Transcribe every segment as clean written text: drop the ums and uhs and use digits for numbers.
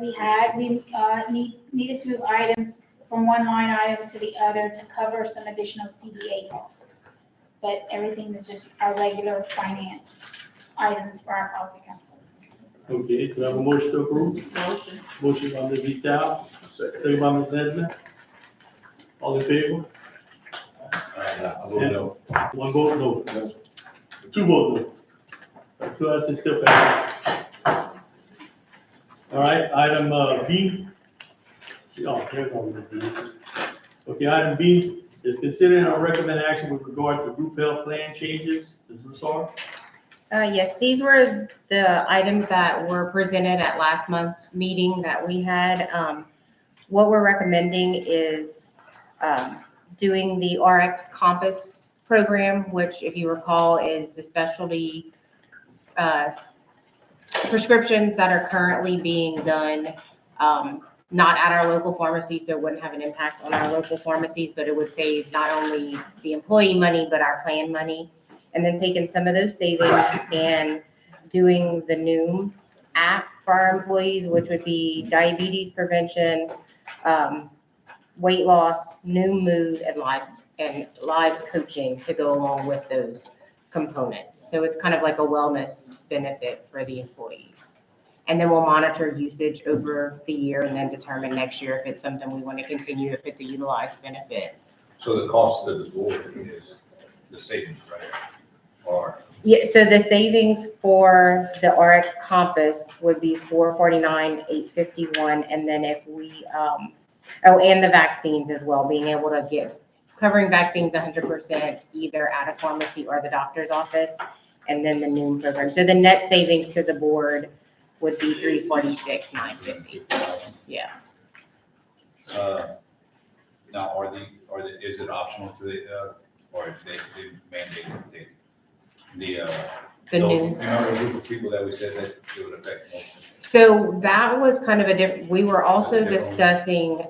we had. We needed to move items from one line item to the other to cover some additional CDA costs. But everything is just our regular finance items for our policy council. Okay, do I have a motion to approve? Motion. Motion by Ms. Vital, second by Ms. Edna. All in favor? I vote no. One vote no. Two vote no. Two ayes, still passed. All right, item B. Oh, there we go. Okay, item B is considering or recommend action with regard to group health plan changes. Ms. Broussard? Yes, these were the items that were presented at last month's meeting that we had. What we're recommending is doing the RX Compass program, which, if you recall, is the specialty prescriptions that are currently being done, not at our local pharmacy, so it wouldn't have an impact on our local pharmacies, but it would save not only the employee money, but our plan money. And then taking some of those savings and doing the Noom app for our employees, which would be diabetes prevention, weight loss, Noom mood, and live coaching to go along with those components. So it's kind of like a wellness benefit for the employees. And then we'll monitor usage over the year and then determine next year if it's something we want to continue, if it's a utilized benefit. So the cost of the board is the savings, right? Or Yeah, so the savings for the RX Compass would be $449,851, and then if we, and the vaccines as well, being able to covering vaccines 100% either at a pharmacy or the doctor's office, and then the Noom program. So the net savings to the board would be $346,950. Yeah. now is it optional to the, or they mandate the Noom. the group of people that we said that it would affect most? So that was kind of a different, we were also discussing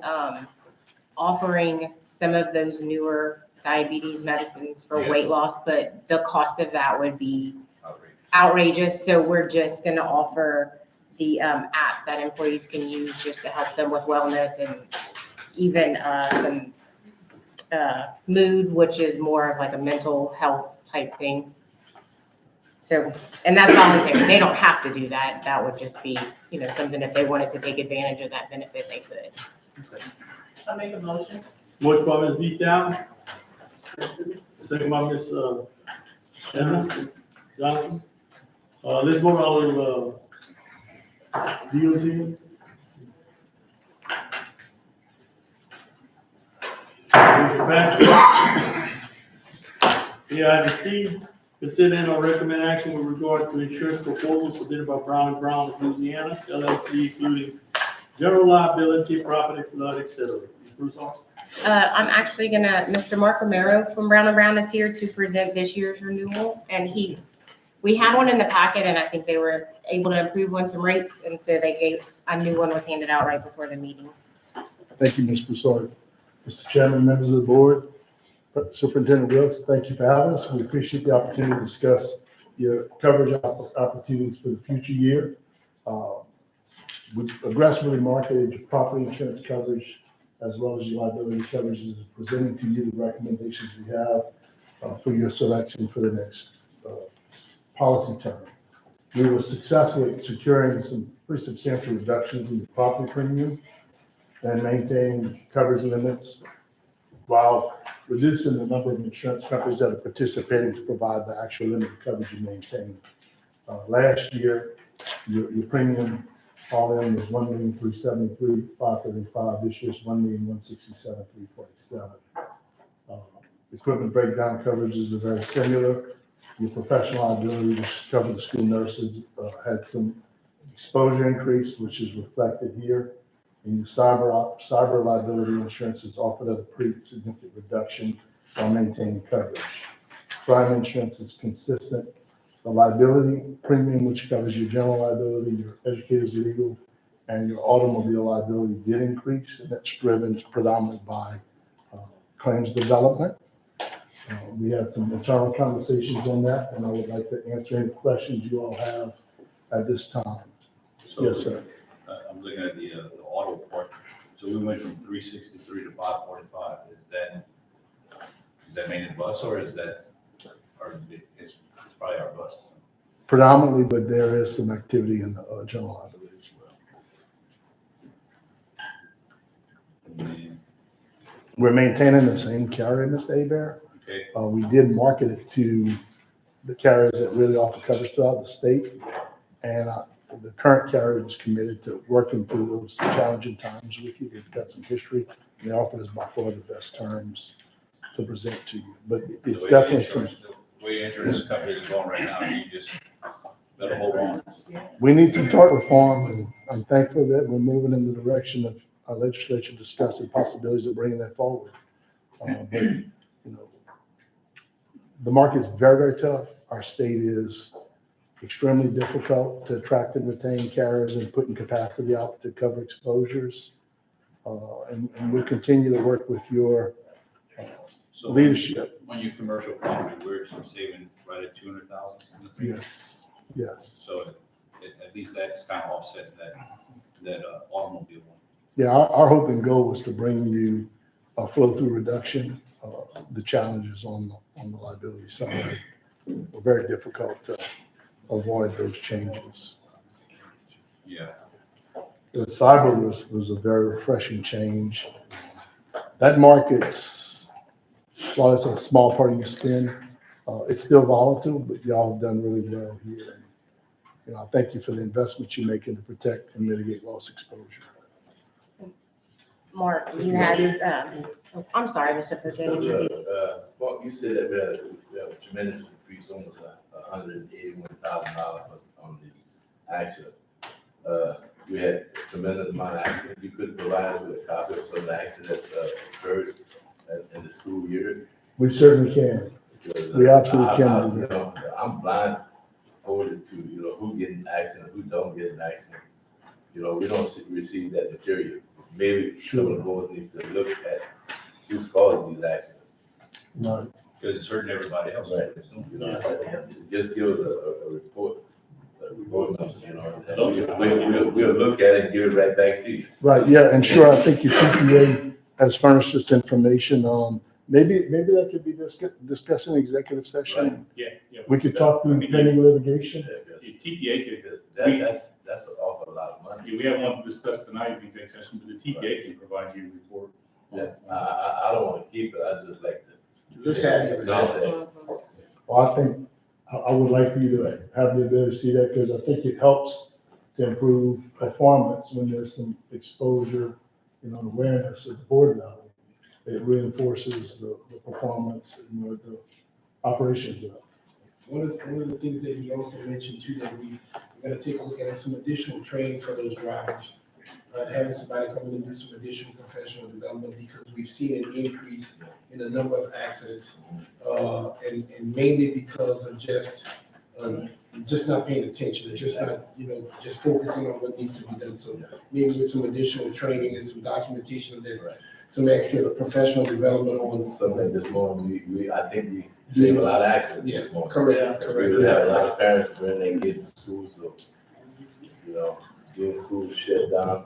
offering some of those newer diabetes medicines for weight loss, but the cost of that would be outrageous. So we're just going to offer the app that employees can use just to help them with wellness, and even some mood, which is more of like a mental health type thing. So, and that's voluntary. They don't have to do that. That would just be, something if they wanted to take advantage of that benefit, they could. I make a motion. Motion by Ms. Vital, second by Ms. Edna Johnson. Let's vote on deals here. Motion passes. Yeah, item C, consider and or recommend action with regard to insurance proposals submitted by Brown & Brown of Louisiana, LLC, including general liability, property, flood, etc. Bruce? I'm actually Mr. Mark Romero from Brown & Brown is here to present this year's renewal, and we had one in the packet, and I think they were able to improve on some rates, and so a new one was handed out right before the meeting. Thank you, Ms. Broussard. Mr. Chairman, members of the board, Superintendent Wills, thank you for having us. We appreciate the opportunity to discuss your coverage opportunities for the future year. We aggressively marketed your property insurance coverage as well as your liability coverages, presenting to you the recommendations we have for your selection for the next policy term. We were successful at securing some pretty substantial reductions in the property premium and maintaining coverage limits while reducing the number of insurance companies that are participating to provide the actual limit of coverage you maintain. Last year, your premium all in was $1,373,535. This year's $1,167,347. Equipment breakdown coverages are very similar. Your professional liability, which covers the school nurses, had some exposure increase, which is reflected here. And your cyber liability insurance is offered at a pretty significant reduction while maintaining coverage. Crime insurance is consistent. The liability premium, which covers your general liability, your educator's legal, and your automobile liability did increase, and that's driven predominantly by claims development. We had some internal conversations on that, and I would like to answer any questions you all have at this time. So, Yes, sir. I'm I'm looking at the auto report. So we went from 363 to 545. Is that mainly bus or is that, or it's probably our bus? Predominantly, but there is some activity in the general liability as well. And We're maintaining the same carrier, Mr. Abear. okay, We did market it to the carriers that really offer coverage throughout the state. And the current carrier was committed to working through those challenging times with you. They've got some history. And they offered us by far the best terms to present to you. But it's definitely some, the way insurance companies are going right now, you just better hold on. we need some tort reform, and I'm thankful that we're moving in the direction of our legislature discussing possibilities of bringing that forward. But, you know, the market's very, very tough. Our state is extremely difficult to attract and retain carriers and putting capacity out to cover exposures. And we'll continue to work with your So leadership. on your commercial property, we're saving right at 200,000 in the premium. Yes. So at least that's kind of offset that automobile one. Yeah, our hope and goal was to bring you a flow-through reduction. The challenges on the liability side were very difficult to avoid those changes. Yeah. The cyber was a very refreshing change. That market's, while it's a small part of your spend, it's still volatile, but y'all have done really well here. You know, I thank you for the investments you're making to protect and mitigate loss exposure. Mark, you had, I'm sorry, Mr. President. Well, you said that we have a tremendous increase, almost $181,000 on the accident. We had tremendous amount of accidents. You could provide us with a copy of some of the accidents that occurred in the school years. We certainly can. Because, We absolutely can do you know, I'm blind forwarded to, you know, who get an accident, who don't get an accident. You know, we don't receive that material. Maybe some of the boards need to look at who's causing these accidents. Right. Because it's hurting everybody else. Right. You know, just give us a report, number, you know, and we'll look at it and give it right back to you. Right, yeah, and sure, I think your CPA has furnished us information. Maybe that could be discussed in executive session. Yeah. We could talk through pending litigation. The TPA could, Because that's an awful lot of money. we have one to discuss tonight in executive session, but the TPA can provide you a report. Yeah, I don't want to keep it, I just like to. Look at it. No, Well, I think I would like for you to have the ability to see that, because I think it helps to improve performance when there's some exposure, you know, awareness at the board level. It reinforces the performance and the operations of it. One of the things that he also mentioned too, that we're gonna take a look at is some additional training for those drivers. Having somebody come in and do some additional professional development, because we've seen an increase in the number of accidents. And mainly because of just not paying attention, and just not, you know, just focusing on what needs to be done. So maybe with some additional training and some documentation, then some extra professional development on. something like this morning, I think we save a lot of accidents Yes, this morning. correct, We correct. would have a lot of parents bring their kids to school, so, you know, getting schools shut down,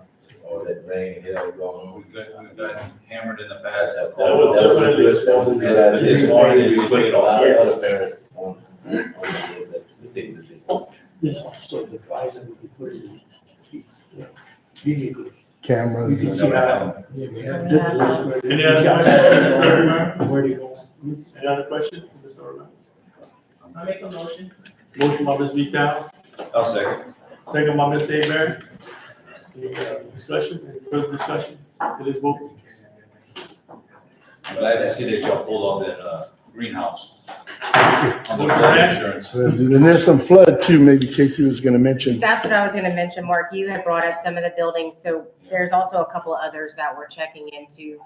all that rain, hell going on. We've got hammered in the past. That was a good idea. This morning, we put it A lot on. of other parents on the board that take this thing. This also the price that we put in vehicles. Cameras. You and- can see how. Yeah, we have different- Any other questions, Mr. Romero? Where they go. Any other questions, Mr. Romero? I make a motion. Motion by Ms. Vical, I'll second. second by Mr. Abear. Any discussion, any further discussion? It is vote. I'm glad to see that y'all pulled all that greenhouse. On the Motion flood passed. insurance. And there's some flood too, maybe Casey was gonna mention. That's what I was gonna mention, Mark. You had brought up some of the buildings, so there's also a couple of others that we're checking into.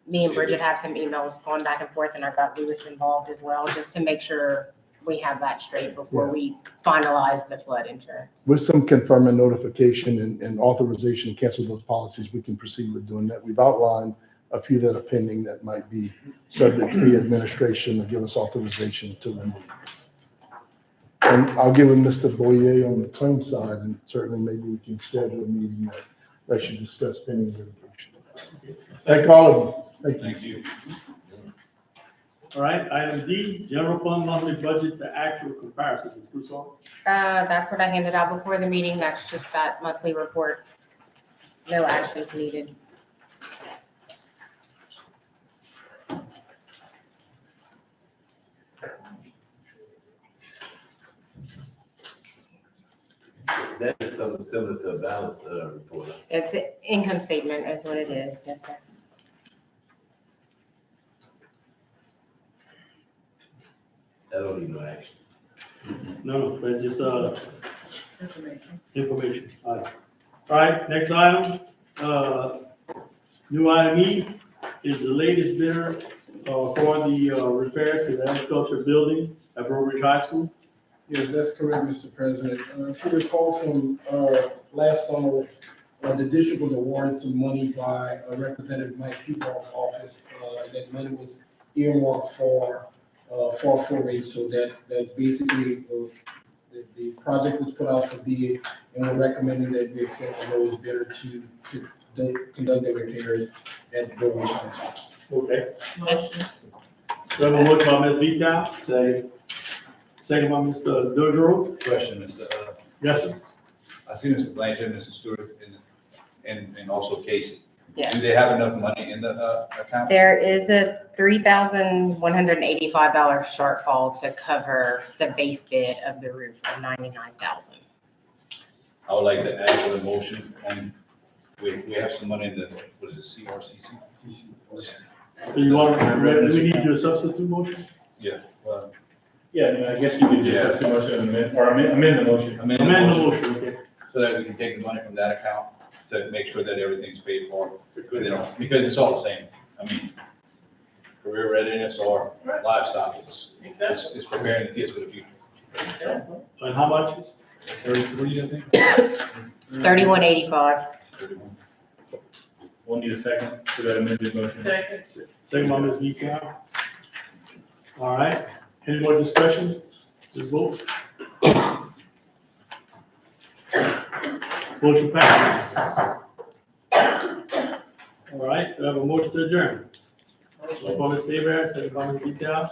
Me and Bridget have some emails going back and forth, and I've got Lewis involved as well, just to make sure we have that straight before we finalize the flood insurance. With some confirming notification and authorization to cancel those policies, we can proceed with doing that. We've outlined a few that are pending that might be subject to the administration to give us authorization to remove. And I'll give with Mr. Boyer on the claim side, and certainly maybe we can schedule a meeting that should discuss pending litigation. Thank all of you. Thank you. Thank you. All right, item D, general fund monthly budget to actual comparison. Ms. Broussard? That's what I handed out before the meeting. That's just that monthly report. No actions needed. That is something similar to a balance, report. It's an income statement is what it is. Yes, sir. I don't need no action. No, but just, information. All right, next item, new item E is the latest bidder, for the, repairs to the agriculture building at Breaux Ridge High School. Yes, that's correct, Mr. President. If you recall from last summer, the district was awarded some money by Representative Mike Peacock's office. That money was earmarked for 4-H, so that's basically, the project was put out for bid, and we're recommending that we accept the lowest bidder to conduct the repairs at Breaux Ridge High School. Okay. Motion. We have a motion by Ms. Vical. Second by Mr. Dodger. Question, Mr. Yes, sir. I see Mr. Blanchard, Mr. Stewart, and also Casey. Do Yes. they have enough money in the account? There is a $3,185 shortfall to cover the base bid of the roof of $99,000. I would like to add to the motion, and we have some money in the, what is it, CRCC? Do you want, do we need to do a substitute motion? Yeah. Well, Yeah, I mean, I guess you could just have too much of amend the motion. Amend the motion, okay. so that we can take the money from that account to make sure that everything's paid for, because it's all the same. I mean, career readiness or livestock, it's preparing the kids for the future. And how much is? 33, I think. $31.85. 31. We'll need a second for that amended motion. Second. Second by Ms. Vical. All right, any more discussion? Let's vote. Motion passes. All right, we have a motion to adjourn. Motion by Ms. Davis, second by Ms. Vical.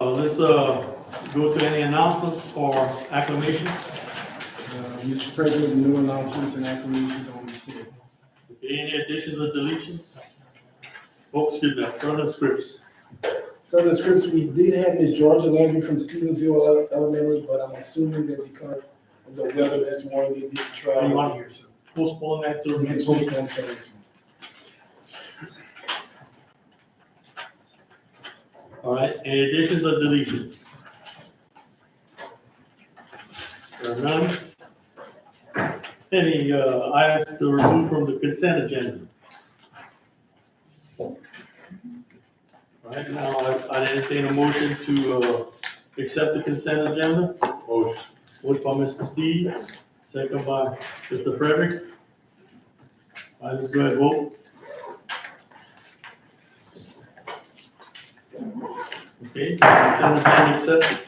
Let's go to any announcements or acclamations. Mr. President, new announcements and acclamations on today. Okay, any additions or deletions? Oh, excuse me, Southern Scripts. Southern Scripts, we did have Ms. Georgia Landry from Stevensville Elementary, but I'm assuming that because of the weather this morning, they didn't You travel want- here, so Postpone that to we can next week. postpone till next week. All right, any additions or deletions? There are none. Any items to remove from the consent agenda? All right, now I entertain a motion to accept the consent agenda. Motion. Motion by Mr. Steve, second by Mr. Frederick. All right, let's go ahead and vote. Okay, consent agenda accepted.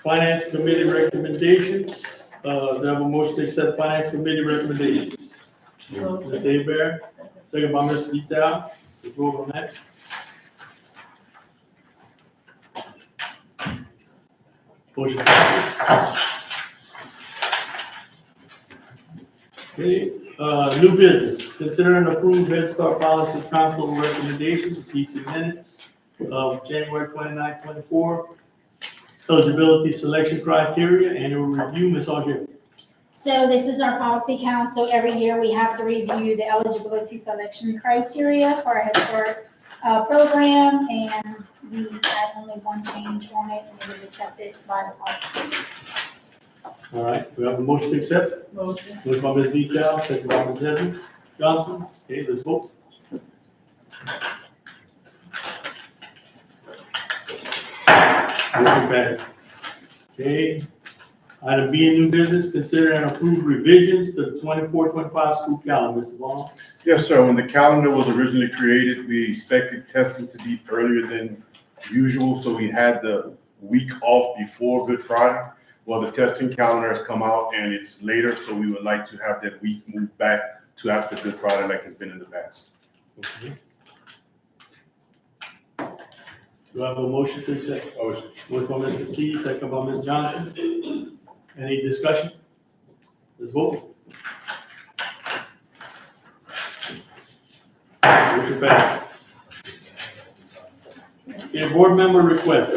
Finance committee recommendations, do I have a motion to accept finance committee recommendations? Ms. Abear, second by Ms. Vital, let's vote on that. Motion passes. Okay, new business, consider and approve Head Start Policy Council recommendations, PC minutes of January 29, 24. Eligibility selection criteria, annual review, Ms. Audrey. So this is our policy council. Every year we have to review the eligibility selection criteria for our Head Start program, and we had only one change on it, and it was accepted by the policy council. All right, we have a motion to accept. Motion. Motion by Ms. Vical, second by Ms. Evans Johnson. Okay, let's vote. Motion passed. Okay. Item B in new business, consider and approve revisions to the 24-25 school calendar. Mr. Long. Yes, sir. When the calendar was originally created, we expected testing to be earlier than usual, so we had the week off before Good Friday. Well, the testing calendar has come out and it's later, so we would like to have that week moved back to after Good Friday like it's been in the past. Okay. Do I have a motion to accept? Motion. Motion by Mr. Steve, second by Ms. Johnson. Any discussion? Let's vote. Motion passes. Okay, board member requests.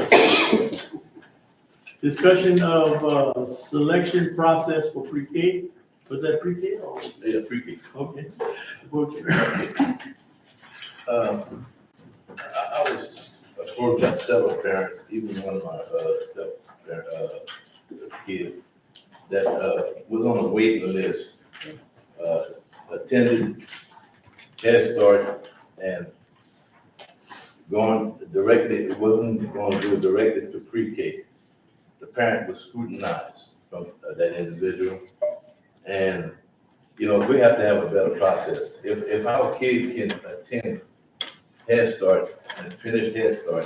Discussion of selection process for pre-K. Was that pre-K or? Yeah, pre-K. Okay. Okay. I was approached by several parents, even one of my kids, that was on a waiting list, attended Head Start and going directly, it wasn't going to go directly to pre-K. The parent was scrutinized from that individual. And, you know, we have to have a better process. If our kid can attend Head Start and finish Head Start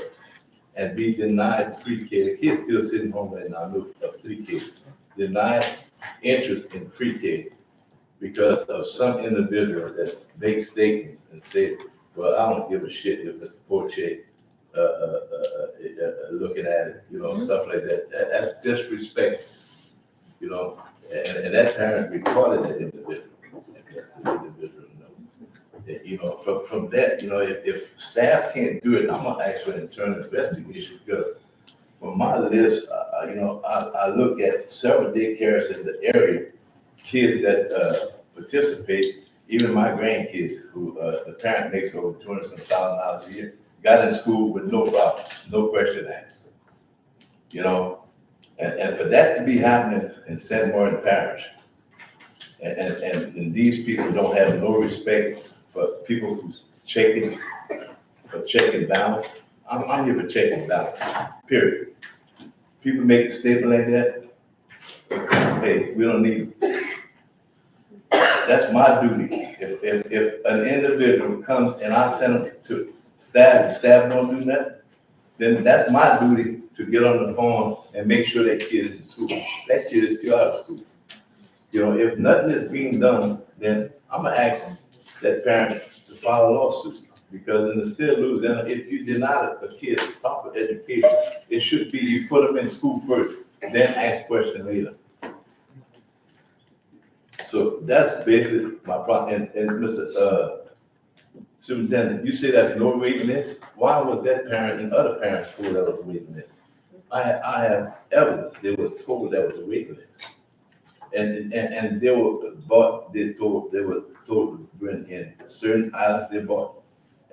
and be denied pre-K, the kid's still sitting home right now, I know of 3 kids, denied interest in pre-K because of some individual that make statements and say, well, I don't give a shit if Mr. Porche looking at it, you know, stuff like that. That's disrespect, you know, and that parent recorded that individual. You know, from that, you know, if staff can't do it, I'm gonna ask for an internal investigation because from my list, you know, I look at several daycares in the area, kids that participate, even my grandkids who the parent makes over $200,000 a year, got in school with no problem, no question asked. You know, and for that to be happening in St. Martin Parish, and these people don't have no respect for people who's checking, for checking balance. I'm here for checking balance, period. People make a statement like that, hey, we don't need it. That's my duty. If an individual comes and I send them to staff, and staff don't do that, then that's my duty to get on the phone and make sure that kid is in school. That kid is still out of school. You know, if nothing is being done, then I'm gonna ask that parent to file a lawsuit. Because in the state of Louisiana, if you deny a kid a proper education, it should be you put them in school first, then ask questions later. So that's basically my problem. And Mr. Superintendent, you say that's no waiting list. Why was that parent and other parents told that was a waiting list? I have evidence. They was told that was a waiting list. And they were told to bring in certain items they bought.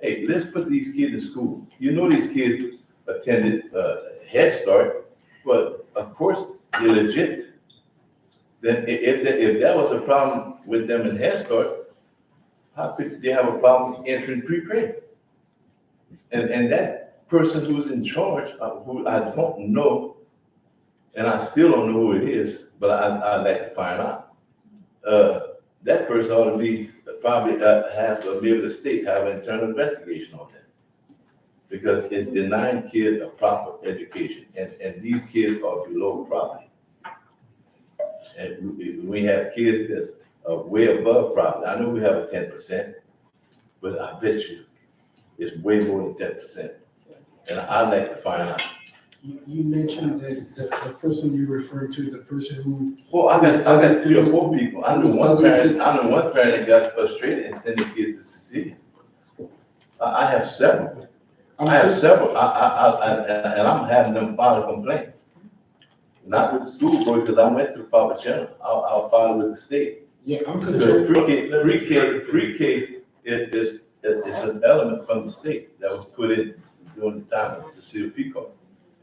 Hey, let's put these kids in school. You know these kids attended Head Start, but of course they're legit. Then if that was a problem with them in Head Start, how could they have a problem entering pre-K? And that person who's in charge, who I don't know, and I still don't know who it is, but I'd like to find out. That person ought to be probably have to be able to state, have an internal investigation on that. Because it's denying kids a proper education, and these kids are below poverty. And we have kids that's way above poverty. I know we have a 10%, but I bet you it's way more than 10%. And I'd like to find out. You mentioned that the person you referred to is the person who. Well, I got 3 or 4 people. I know one parent that got frustrated and sent their kids to Sicilian. I have several. And I'm having them file a complaint. Not with the school board, because I went to the proper channel. I'll file with the state. Yeah, I'm Because concerned. pre-K is an element from the state that was put in during the time of Cecilia Peacock.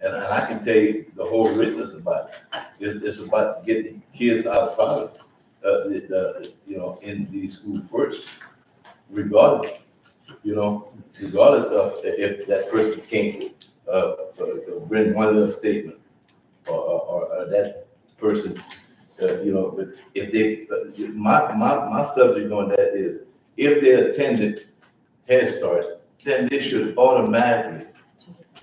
And I can tell you the whole richness about it. It's about getting kids out of poverty, you know, in the school first, regardless. you know, regardless of if that person can't, bring one little statement, or that person, you know, but if they, my subject on that is, if they attended Head Start, then they should automatically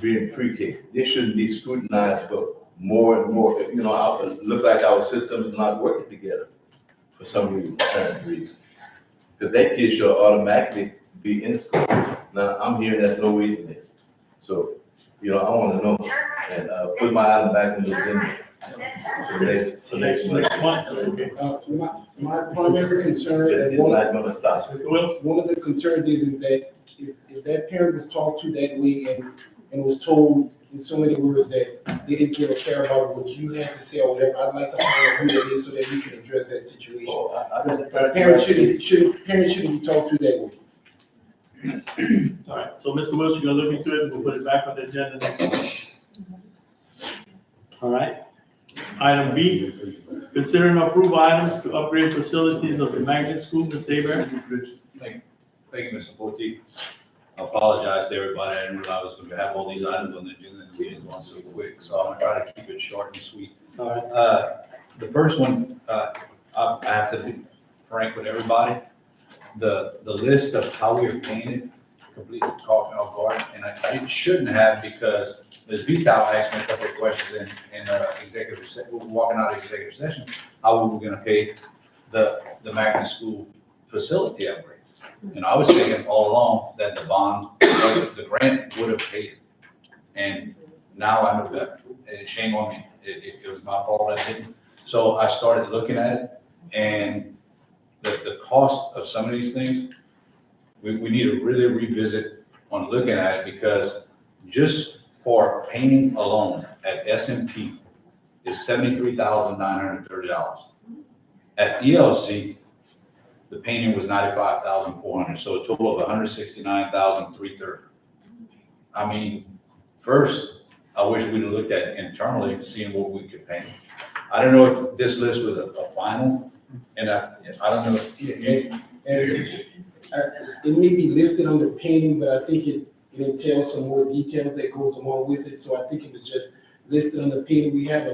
be in pre-K. They shouldn't be scrutinized for more and more, you know, it look like our system is not working together for some reason, because that kid should automatically be in school. Now, I'm hearing there's no reason. So, you know, I wanna know, and, put my item back in the agenda. Next month, okay. My primary concern, and It's not gonna stop. Mr. Will? one of the concerns is that if that parent was talked to that way and was told in so many words that they didn't give a care about what you had to say or whatever, I'd like to find out who that is so that we can address that situation. Parents shouldn't be talked to that way. All right, so Mr. Wilson, you're gonna look into it, and we'll put it back on the agenda next month. All right. Item B, consider and approve items to upgrade facilities of the magnet school, Mr. Abraham. Thank you, Mr. Forte. I apologize to everybody. I didn't realize I was going to have all these items on the agenda and the meeting's going so quick. So I'm going to try to keep it short and sweet. All right. The first one, I have to be frank with everybody. The list of how we're paying it completely caught me off guard, and I shouldn't have, because Ms. Vital asked me a couple of questions in executive, walking out of executive session, how we were going to pay the magnet school facility upgrades. And I was thinking all along that the bond, the grant would have paid it. And now I know better. And shame on me. It was my fault I didn't. So I started looking at it, and the cost of some of these things, we need to really revisit on looking at it, because just for painting alone at SMP is $73,930. At ELC, the painting was $95,400, so a total of $169,330. I mean, first, I wish we'd have looked at internally, seeing what we could paint. I don't know if this list was a final, and I don't know. It may be listed under painting, but I think it entails some more details that goes along with it. So I think it was just listed under painting. We have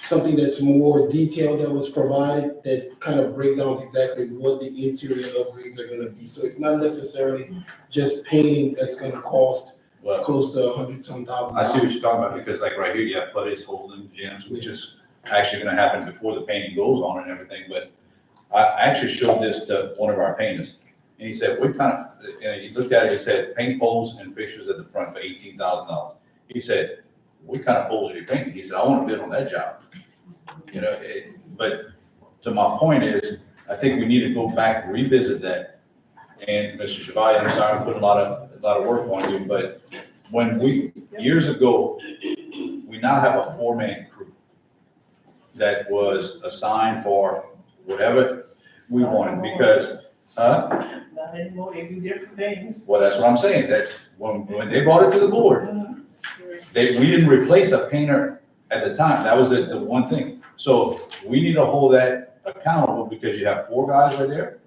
something that's more detailed that was provided that kind of breaks down exactly what the interior upgrades are gonna be. So it's not necessarily just painting that's gonna cost close to $100,000. I see what you're talking about, because like right here, you have putties, holding gems, which is actually gonna happen before the painting goes on and everything. But I actually showed this to one of our painters, and he said, what kind of, he looked at it, he said, paint poles and fixtures at the front for $18,000. He said, what kind of poles are you painting? He said, I want to bid on that job. You know, but to my point is, I think we need to go back, revisit that. And Mr. Chevalier, I'm sorry, I'm putting a lot of work on you, but when years ago, we now have a 4-man crew that was assigned for whatever we wanted, because, Not anymore, they do different things. well, that's what I'm saying, that when they brought it to the board, we didn't replace a painter at the time. That was the one thing. So we need to hold that accountable, because you have 4 guys right there,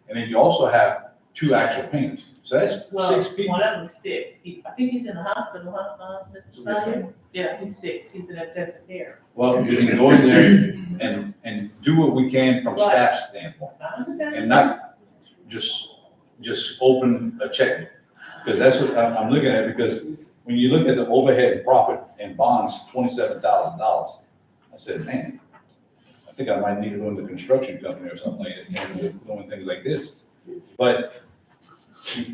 and then you also have 2 actual painters. So that's 6 people. One of them's sick. I think he's in the hospital, huh, Mr. Chevalier? Yeah, he's sick. He's in intensive care. Well, we can go in there and do what we can from staff standpoint, I understand. and not just open a checkbook. Because that's what I'm looking at, because when you look at the overhead profit and bonds, $27,000, I said, man, I think I might need to go into a construction company or something like that, and doing things like this. But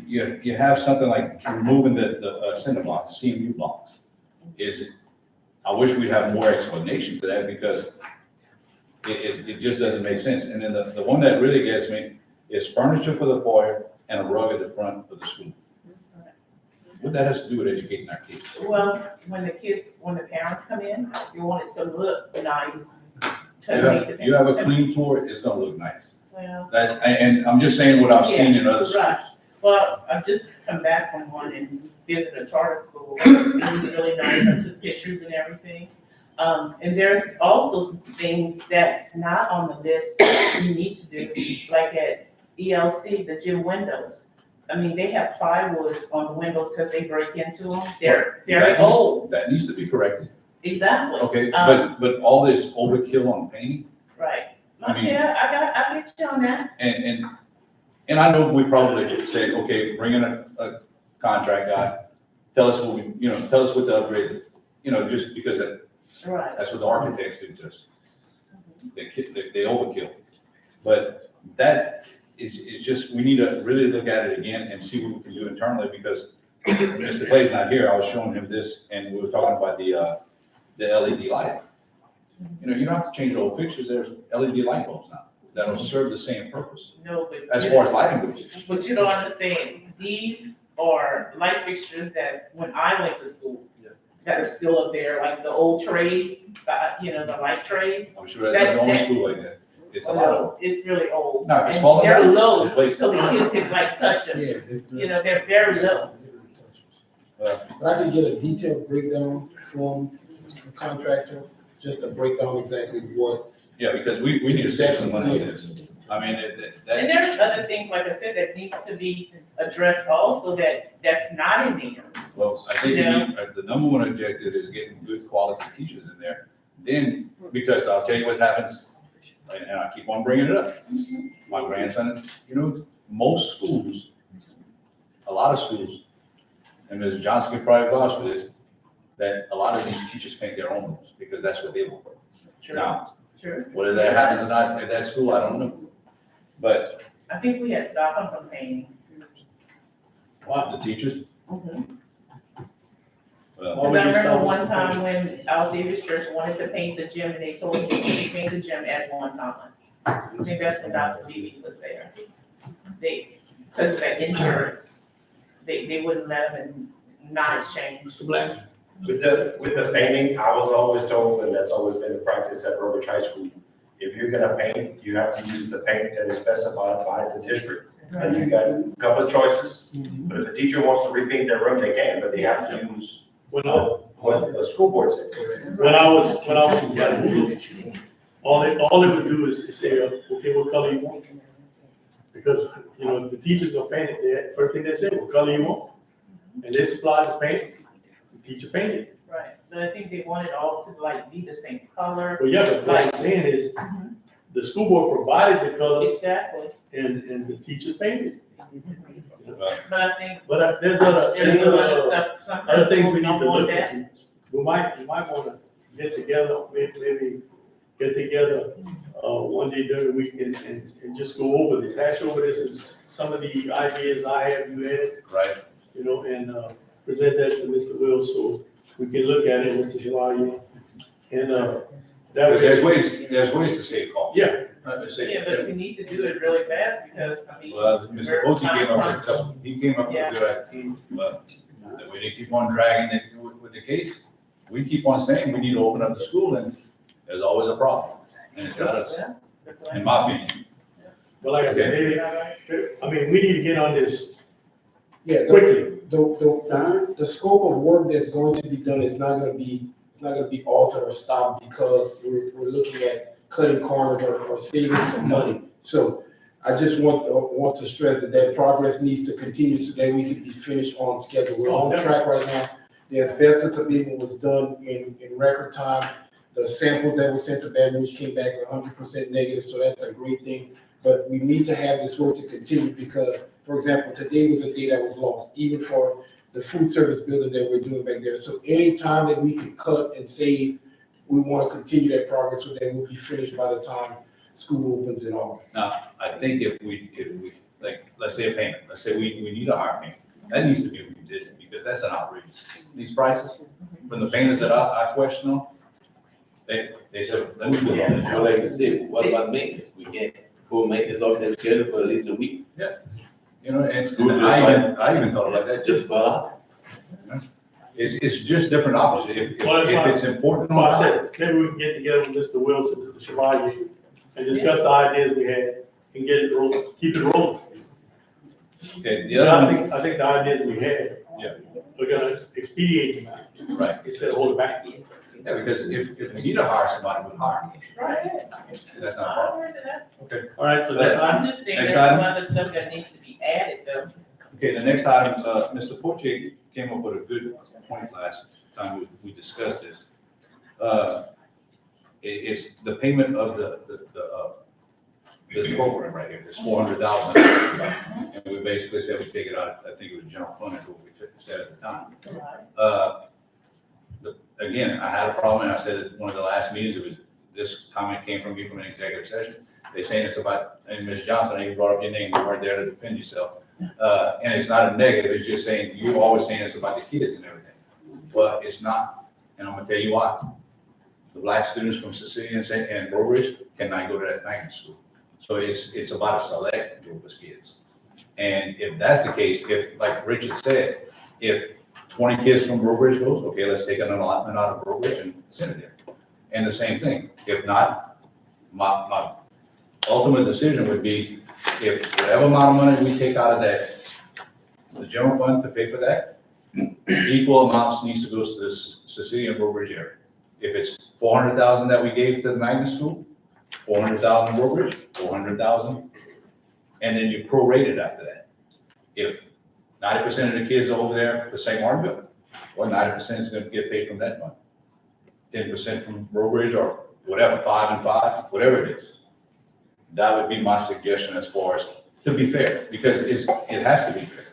you have something like removing the cinder blocks, CMU blocks. I wish we'd have more explanation to that, because it just doesn't make sense. And then the one that really gets me is furniture for the foyer and a rug at the front of the school. What that has to do with educating our kids? Well, when the parents come in, you want it to look nice. You have a clean floor, it's gonna look nice. Well. And I'm just saying what I've seen in other schools. Right. Well, I've just come back from one and visited a charter school. It was really nice. I took pictures and everything. And there's also some things that's not on the list that you need to do, like at ELC, the gym windows. I mean, they have plywood on the windows because they break into them. They're very old. That needs to be corrected, Exactly. okay? But all this overkill on painting, Right. I mean- Yeah, I get you on that. and I know we probably say, okay, bring in a contract guy, tell us what we, tell us what the upgrade, just because Right. that's what the architects do, just, they overkill. But that is just, we need to really look at it again and see what we can do internally, because Mr. Clay's not here, I was showing him this, and we were talking about the LED light. You don't have to change the old fixtures, there's LED light bulbs now, that'll serve the same purpose, No, but. as far as lighting goes. But you don't understand, these are light fixtures that when I went to school, that are still up there, like the old trays, the light trays. I'm sure that's not the only school like that, it's a lot of. No, it's really old. No, if it's And small they're enough, low, replace so it. the kids can like touch them. Yeah. They're very low. But I can get a detailed breakdown from the contractor, just to break down exactly what. Yeah, because we need to save some money on this. I mean, And that, there's other things, like I said, that needs to be addressed also that's not in there. well, I think we need, the number one objective is getting good quality teachers in there. Then, because I'll tell you what happens, and I keep on bringing it up. My grandson, most schools, a lot of schools, and Ms. Johnson can probably vouch for this, that a lot of these teachers paint their own rooms, because that's what they look for. Now, Sure. whether that happens or not at that school, I don't know. But, I think we had stopped them from painting. the teachers, Because I remember one time when Alzheimer's Church wanted to paint the gym, and they told them they couldn't paint the gym at one time. I think that's when Dr. Beebe was there. Because of that insurance, they wouldn't let them and not exchange. Mr. Blank? With the painting, I was always told, and that's always been the practice at Burbridge High School, if you're gonna paint, you have to use the paint that is specified by the district. And you got a couple of choices, but if a teacher wants to repaint their room, they can, but they have to use When what the school board said. I was in Chattanooga, all they would do is say, okay, what color you want? Because, the teacher's gonna paint it, first thing they say, what color you want? And they supply the paint, the teacher paint it. Right, but I think they wanted all to like be the same color. But yeah, but what I'm saying is, the school board provided the colors Exactly, and the teachers painted. but I think But there's there's some other other stuff, other sometimes things schools we need don't to want look that. at. We might wanna get together, maybe get together, one day during the week and just go over this, hash over this, and some of the ideas I have, you had, right? and, present that to Mr. Wills, so we can look at it, Mr. Shalai. And, that was. There's ways to save costs. Yeah, Yeah, but we need to do it really fast because, I mean. Well, Mr. we're Cote time came up with crunch. a couple, he came up with a good idea, but the way they keep on dragging it with the case, we keep on saying we need to open up the school, and there's always a problem, and it's not us, in my opinion. but like I said, we need to get on this Yeah, quickly. the scope of work that's going to be done is not gonna be altered or stopped because we're looking at cutting corners or saving some money. So I just want to stress that progress needs to continue so that we can be finished on schedule. We're on track right now. The asbestos abatement was done in record time. The samples that were sent to Baton Rouge came back 100% negative, so that's a great thing. But we need to have this work to continue because, for example, today was a day that was lost, even for the food service building that we're doing back there. So any time that we can cut and save, we want to continue that progress so that we'll be finished by the time school opens in August. Now, I think if we, like, let's say a payment, let's say we need a higher payment, that needs to be redid, because that's an outrageous. These prices, from the painters that I question on, they said, let me do it on the I job. like to say, what about maintenance? We can't pull maintenance off that schedule for at least a week, And I even thought about that, just for it's just different options, if Well, that's why- it's important. No, I said, maybe we can get together with Mr. Wilson, Mr. Chevalier, and discuss the ideas we had and get it rolling, keep it rolling. Okay, the Yeah, other one, I think the ideas we had. Yeah. We're gonna expedite them right, instead of hold it back. yeah, because if we need to hire somebody, we'll hire them. Right. That's not a problem. I'm All right, so that's, just saying Next there's some item. other stuff that needs to be added though. Okay, the next item, Mr. Portier came up with a good point last time we discussed this. It's the payment of this program right here, this $400,000. And we basically said we take it out, I think it was general fund, is what we said at the time. Again, I had a problem, and I said at one of the last meetings, it was, this comment came from me from an executive session. They saying it's about, and Ms. Johnson, you brought up your name, you weren't there to defend yourself. And it's not a negative, it's just saying, you're always saying it's about the kids and everything. But it's not, and I'm gonna tell you why. The black students from Cecilia and Robridge cannot go to that magnet school. So it's about a select group of kids. And if that's the case, if, like Richard said, if 20 kids from Robridge goes, okay, let's take an allotment out of Robridge and send it there. And the same thing, if not, my ultimate decision would be, if whatever amount of money we take out of that, the general fund to pay for that, equal amounts needs to go to this Cecilia and Robridge area. If it's 400,000 that we gave to the magnet school, 400,000 Robridge, 400,000, and then you prorate it after that. If 90% of the kids are over there for St. Martinville, well, 90% is going to get paid from that fund. 10% from Robridge or whatever, 5 and 5, whatever it is. That would be my suggestion as far as, to be fair, because it has to be fair.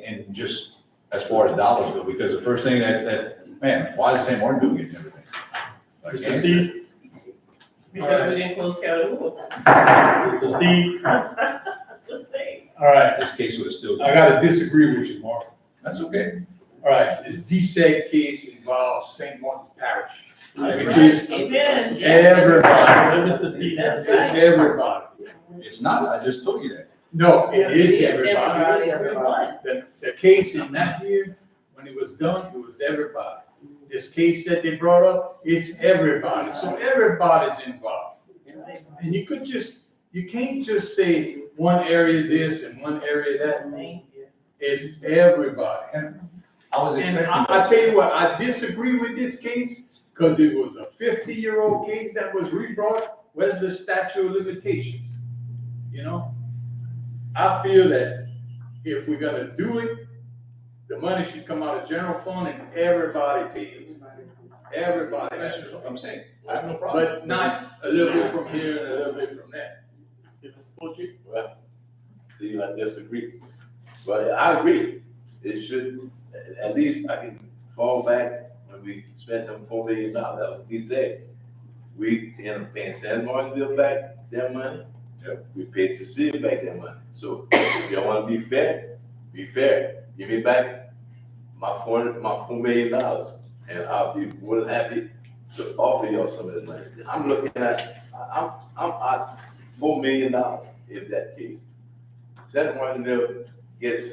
And just as far as dollars go, because the first thing that man, why is St. Martinville getting everything? Like, Mr. Steve? Because we didn't close Caterpillar. Mr. Steve? Just saying. All right, this case would have still. I gotta disagree with you, Mark. That's okay. All right, this DSEG case involves St. Martin Parish, That's which right. is Amen. everybody. Let Mr. Steve. That's It's everybody. It's not, I just told you that. No, it is It is everybody. everybody. The case in that year, when it was done, it was everybody. This case that they brought up, it's everybody. So everybody's involved. And you can't just say one area this and one area that. Thank you. It's everybody. I was And expecting. I tell you what, I disagree with this case because it was a 50-year-old case that was rebrought. Where's the statute of limitations? You know? I feel that if we're gonna do it, the money should come out of general fund and everybody pays. Everybody. That's what I'm saying. I have no problem. But not a little bit from here and a little bit from there. Mr. Portier? Well, Steve, I disagree. But I agree. It should, at least I can fall back when we spent them $4 million. That was what he said. We end up paying San Martinville back their money. Yep. We paid Cecilia back their money. So if y'all want to be fair, be fair. Give me back my $4 million, and I'll be more than happy to offer y'all some of this money. I'm looking at, I'm at $4 million if that case. San Martinville gets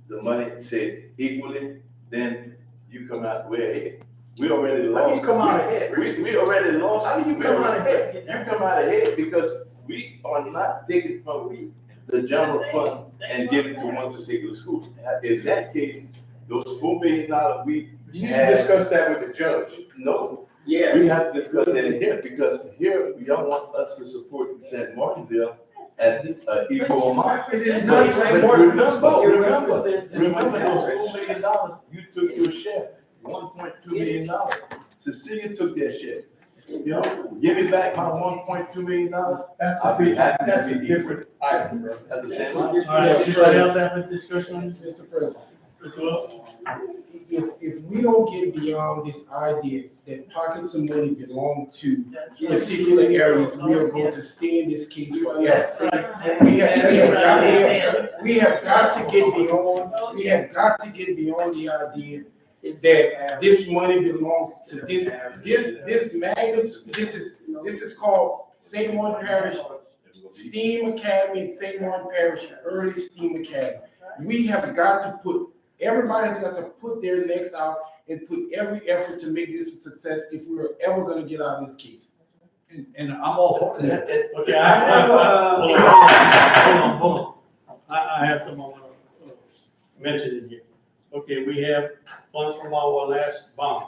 the money, say equally, then you come out way ahead. We already lost. How do you come out ahead? We already lost. How do you come out ahead? You come out ahead because we are not taking from the general fund and giving to one particular school. In that case, those $4 million we You need to discuss that with the judge. no. Yeah. We have to discuss that in here because here y'all want us to support San Martinville at equal amount. It is not St. Martinville's fault. Remember those $4 million, you took your share, $1.2 million. Cecilia took their share. You know, give me back my $1.2 million. I'll be happy. That's a different item, bro. At the same All time. right, anybody else have a discussion on this? Mr. President, Mr. Wells? if we don't get beyond this idea that pockets of money belong to particular areas, we are going to stay in this case forever. That's right. We have got to get beyond the idea that this money belongs to this magnet, this is called St. Martin Parish STEAM Academy and St. Martin Parish Early STEAM Academy. We have got to everybody's got to put their necks out and put every effort to make this a success if we're ever gonna get out of this case. And I'm all for that. Okay, hold on. I have something I want to mention in here. Okay, we have funds from our last bond,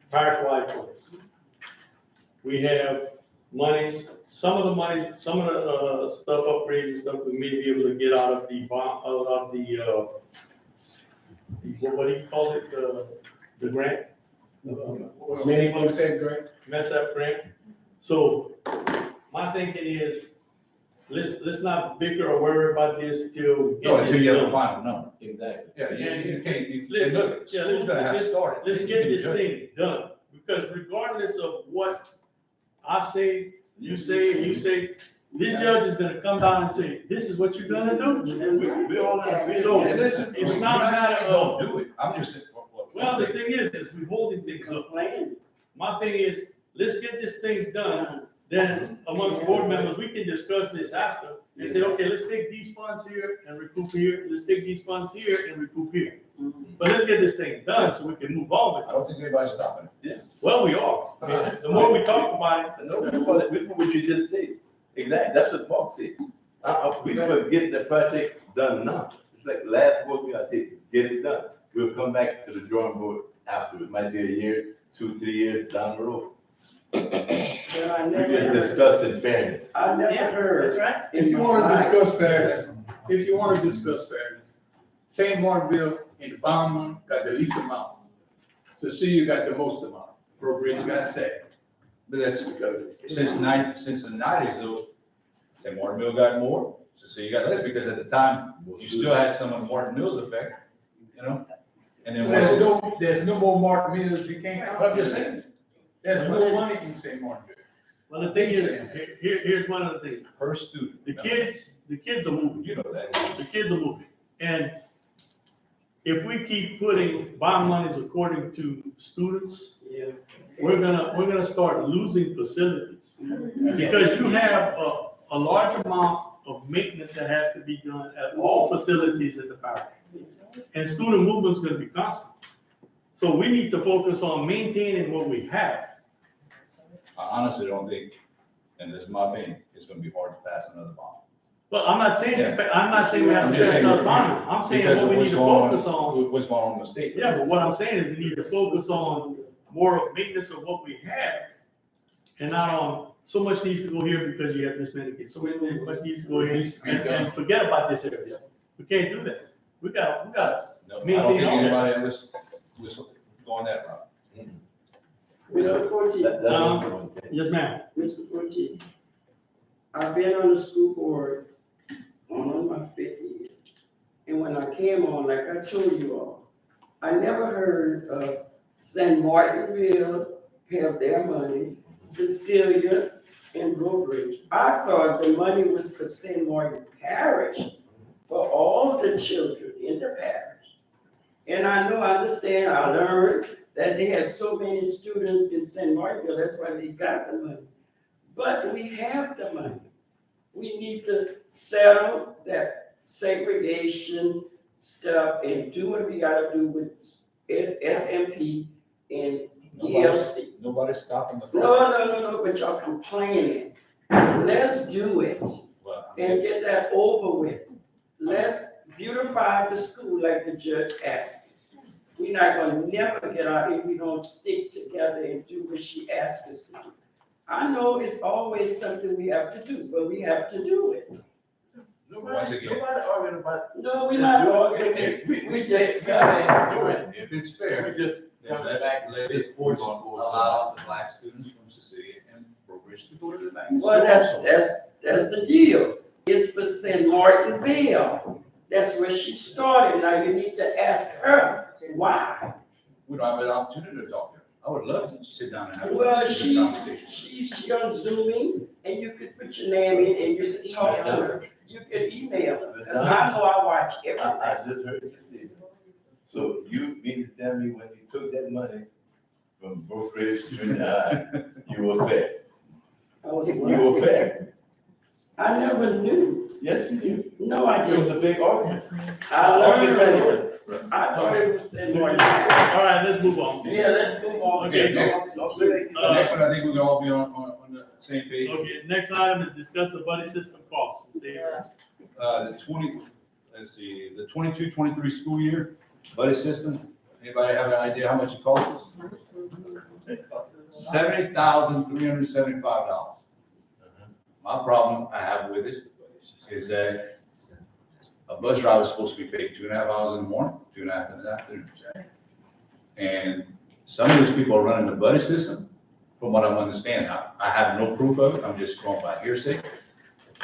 parish-wide funds. We have monies, some of the stuff upgrades and stuff we may be able to get out of the bond, out of what do you call it, the grant? Minimum set grant. Mess up grant. So my thinking is, let's not bicker or worry about this till we No, get until this you have a done. final number. Exactly. Yeah, you can't, Let's- look, yeah, school's gonna have started. Let's get this thing done, because regardless of what I say, you say, this judge is gonna come down and say, this is what you're gonna do. We all agree. So, Hey, listen, it's we're not a matter saying of- don't do it, I'm just saying. Well, the thing is we holding things up. My thing is, let's get this thing done, then amongst board members, we can discuss this after, and say, okay, let's take these funds here and recoup here, let's take these funds here and recoup here. But let's get this thing done so we can move on with I don't think anybody's stopping it. it. Well, we are. The more we talk about it, No, before what you just said. Exactly, that's what Mark said. We should get the project done now. It's like last board meeting, I said, get it done. We'll come back to the drawing board after. It might be a year, 2, 3 years down the road. We just discussed in fairness. I never heard. That's right. If you wanna discuss fairness, St. Martinville and the bond money got the least amount. Cecilia got the most amount, Bro Bridge got second. But that's, since the nineties, though, St. Martin Mill got more, so you got less, because at the time, you still had some of the Martin Mills effect, you know? And then There's no more Martin Mills, you can't count. I'm just saying, There's no money in St. Martinville. well, the thing is, here's one of the things. per student. The kids are moving. You know that. The kids are moving. And if we keep putting bond monies according to students, we're gonna start losing facilities. Because you have a large amount of maintenance that has to be done at all facilities in the parish. And student movement's gonna be constant. So we need to focus on maintaining what we have. I honestly don't think, and this is my opinion, it's gonna be hard to pass another bond. But I'm not saying, we have I'm to just pass saying another the bond. future. I'm saying Because what of we need what's to going focus on. What's going on in the state. Yeah, but what I'm saying is we need to focus on more of maintenance of what we have and not on so much needs to go here because you have this many kids. So much needs to go here and forget about this area. We can't do that. We got, No, I don't think anybody else was going that route. Mr. Forte, yes, ma'am. Mr. Forte, I've been on the school board on my 5th year. And when I came on, like I told you all, I never heard of St. Martinville have their money, Cecilia and Bridge. I thought the money was for St. Martin Parish, for all the children in the parish. And I understand, I learned that they had so many students in St. Martinville, that's why they got the money. But we have the money. We need to settle that segregation stuff and do what we gotta do with SMP and ELC. Nobody's stopping the. No, but y'all complaining. Let's do it Well, and get that over with. Let's beautify the school like the judge asked. We're not gonna never get out if we don't stick together and do what she asked us to do. I know it's always something we have to do, but we have to do it. Once again. Nobody arguing about. No, we're not arguing. We discuss. Do it. If it's fair, We just then come let back let and the courts say. allow the black students from Cecilia and Bridge to go to the bank. Well, that's the deal. It's for St. Martinville. That's where she started. Now you need to ask her why. We don't have an opportunity to talk to her. I would love to sit down and have. Well, a conversation. she's on Zooming, and you could put your name in and you can talk to her. You can email her. 'Cause I know I watch everything. I just heard you say that. So you mean to tell me when you took that money from Brokerage Junior High, you were fair? I was You were fair. I never knew. Yes, you did. No, I It was didn't. a big argument. I learned. I thought it was St. Martinville. All right, let's move on. Yeah, let's move on. Okay, next- next Next one, I think we can all be on the same page. Okay, next item is discuss the buddy system cost. The 22-23 school year buddy system. Anybody have an idea how much it costs us? $70,375. my problem I have with it is that a bus driver is supposed to be paid 2.5 hours in the morning, 2.5 in the afternoon. And some of these people are running the buddy system, from what I'm understanding. I have no proof of it, I'm just going by hearsay.